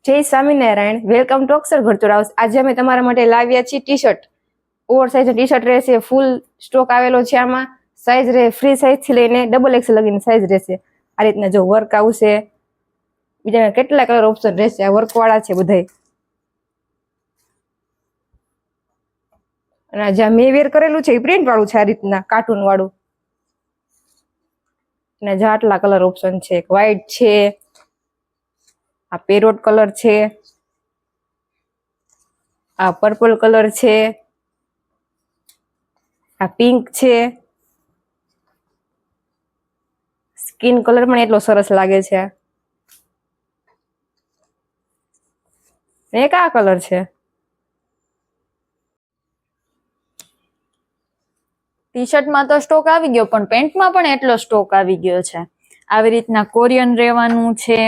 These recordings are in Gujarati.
જય સ્વામિનારાયણ. વેલકમ ટુ અક્ષર ઘરચોર હાઉસ. આજે અમે તમારા માટે લાવ્યા છીએ T shirt. Oversize T shirt રહેશે. ફૂલ સ્ટોક આવેલો છે. આમાં સાઇઝ રહે ફ્રી સાઇઝ થી લઈને XXL લગીની સાઇઝ રહેશે. આ રીતના જો વર્ક આવશે. બીજા કેટલા કલર ઓપ્શન રહેશે. આ વર્ક વાળા છે બધાય. અને જ્યાં મેં વેર કરેલું છે એ પ્રિન્ટ વાળું છે, આ રીતના કાર્ટૂન વાળું. અને જ્યાં આટલા કલર ઓપ્શન છે. એક વ્હાઈટ છે, આ પેરોટ કલર છે, આ પર્પલ કલર છે, આ પિંક છે, સ્કિન કલર પણ એટલો સરસ લાગે છે. એક આ કલર છે. ટી શર્ટમાં તો સ્ટોક આવી ગયો, પણ પેન્ટમાં પણ એટલો સ્ટોક આવી ગયો છે. આવી રીતના કોરિયન રહેવાનું છે,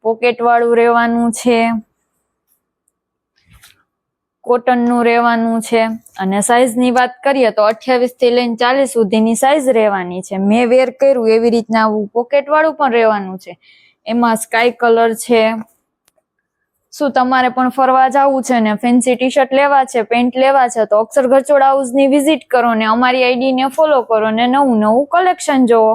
પોકેટ વાળું રહેવાનું છે, કોટનનું રહેવાનું છે. અને સાઈઝની વાત કરીએ તો 28 થી લઈને 40 સુધીની સાઈઝ રહેવાની છે. મેં વેર કર્યું એવી રીતના આવું પોકેટ વાળું પણ રહેવાનું છે. એમાં સ્કાય કલર છે. શું તમારે પણ ફરવા જવું છે ને ફેન્સી ટી શર્ટ લેવા છે, પેન્ટ લેવા છે, તો અક્ષર ઘરચોર હાઉસની વિઝિટ કરો ને અમારી આઈડી ને ફોલો કરો ને નવું કલેક્શન જોવો.